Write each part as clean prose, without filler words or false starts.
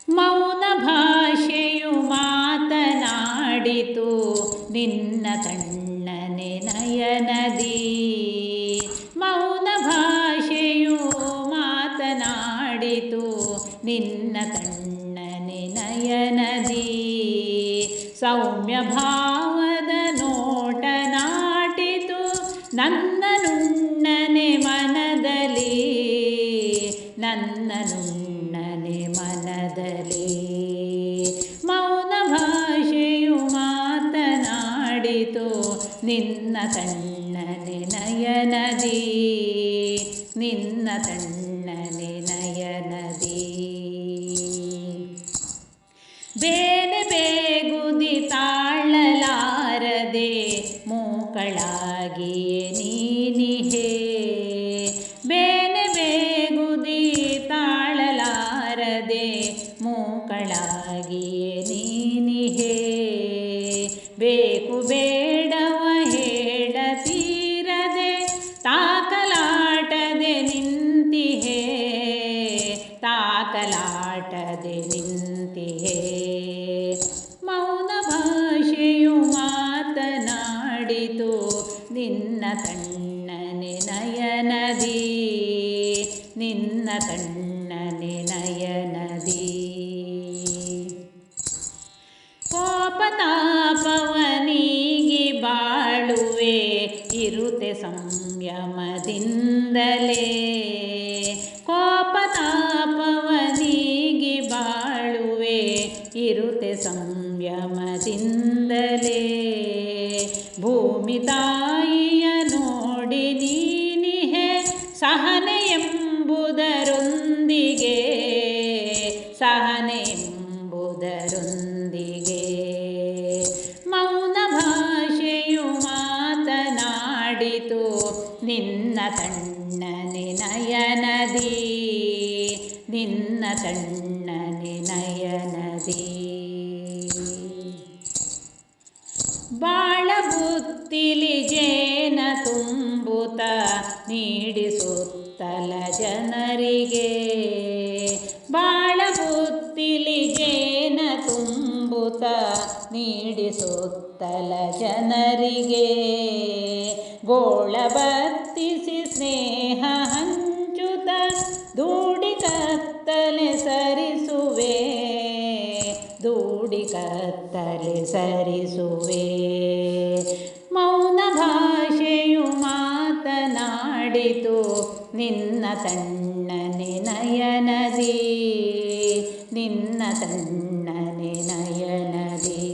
ಮೌನ ಭಾಷೆಯು ಮಾತನಾಡಿತು ನಿನ್ನ ತಣ್ಣನೆ ನಯನದಿ. ಮೌನ ಭಾಷೆಯು ಮಾತನಾಡಿತು ನಿನ್ನ ತಣ್ಣನೆ ನಯನದಿ. ಸೌಮ್ಯ ಭಾವದ ನೋಟ ನಾಟಿತು ನನ್ನ ನುಣ್ಣನೆ ಮನದಲ್ಲಿ, ನನ್ನ ನುಣ್ಣನೆ ಮನದಲ್ಲಿ. ಮೌನ ಭಾಷೆಯು ಮಾತನಾಡಿತು ನಿನ್ನ ತಣ್ಣನೆ ನಯನದಿ, ನಿನ್ನ ತಣ್ಣನೆ ನಯನದಿ. ಬೇನೆ ಬೇಗುದಿ ತಾಳಲಾರದೆ ಮೂಕಳಾಗಿಯೇ ನೀನಿಹೆ. ಬೇನೆ ಬೇಗುದಿ ತಾಳಲಾರದೆ ಮೂಕಳಾಗಿಯೇ ನೀನಿಹೆ. ಬೇಕು ಬೇಡವ ಹೇಳತೀರದೆ ತಾಕಲಾಟದೆ ನಿಂತಿಹೆ, ತಾಕಲಾಟದೆ ನಿಂತಿಹೆ. ಮೌನ ಭಾಷೆಯು ಮಾತನಾಡಿತು ನಿನ್ನ ತಣ್ಣನೆ ನಯನದಿ, ನಿನ್ನ ತಣ್ಣನೆ ನಯನದಿ. ಕೋಪತಾಪವನೀಗಿ ಬಾಳುವೆ ಇರುತೆ ಸಂಯಮದಿಂದಲೇ. ಕೋಪತಾಪವನೀಗಿ ಬಾಳುವೆ ಇರುತೆ ಸಂಯಮದಿಂದಲೇ. ಭೂಮಿ ತಾಯಿಯ ನೋಡಿ ನೀನಿಹೆ ಸಹನೆ ಎಂಬುದರೊಂದಿಗೆ, ಸಹನೆ ಎಂಬುದರೊಂದಿಗೆ. ಮೌನ ಭಾಷೆಯು ಮಾತನಾಡಿತು ನಿನ್ನ ತಣ್ಣನೆ ನಯನದಿ, ನಿನ್ನ ತಣ್ಣನೆ ನಯನದಿ. ಬಾಳ ಬುತ್ತಿಲಿ ಜೇನ ತುಂಬುತ್ತ ನೀಡಿಸುತ್ತಲ ಜನರಿಗೆ. ಬಾಳ ಬುತ್ತಿಲಿ ಜೇನ ತುಂಬುತ್ತ ನೀಡಿಸುತ್ತಲ ಜನರಿಗೆ. ಗೋಳ ಬತ್ತಿಸಿ ಸ್ನೇಹ ಹಂಚುತ್ತ ದೂಡಿ ಕತ್ತಲೆ ಸರಿಸುವೆ, ದೂಡಿ ಕತ್ತಲೆ ಸರಿಸುವೆ. ಮೌನ ಭಾಷೆಯು ಮಾತನಾಡಿತು ನಿನ್ನ ತಣ್ಣನೆ ನಯನದಿ, ನಿನ್ನ ತಣ್ಣನೆ ನಯನದಿ.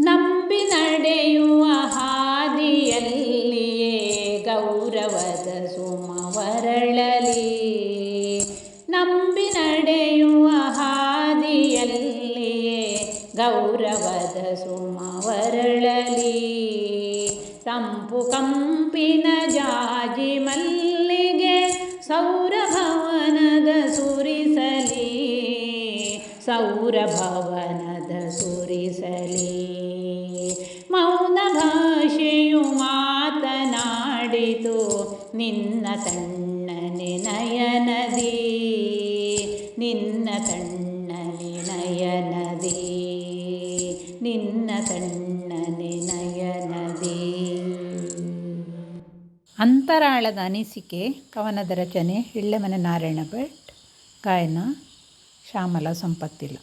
ನಂಬಿ ನಡೆಯುವ ಹಾದಿಯಲ್ಲಿಯೇ ಗೌರವದ ಸುಮವರಳಲಿ. ನಂಬಿ ನಡೆಯುವ ಹಾದಿಯಲ್ಲಿಯೇ ಗೌರವದ ಸುಮವರಳಲಿ. ತಂಪು ಕಂಪಿನ ಜಾಜಿ ಮಲ್ಲಿಗೆ ಸೌರಭವನದ ಸುರಿಸಲಿ, ಸೌರಭವನದ ಸುರಿಸಲಿ. ಮೌನ ಭಾಷೆಯು ಮಾತನಾಡಿತು ನಿನ್ನ ತಣ್ಣನೆ ನಯನದಿ, ನಿನ್ನ ತಣ್ಣನೆ ನಯನದಿ, ನಿನ್ನ ತಣ್ಣನೆ ನಯನದಿ. ಅಂತರಾಳದ ಅನಿಸಿಕೆ ಕವನದ ರಚನೆ ಹಿಳ್ಳೆಮನೆ ನಾರಾಯಣ ಭಟ್, ಗಾಯನ ಶ್ಯಾಮಲಾ ಸಂಪತ್ತಿಲ.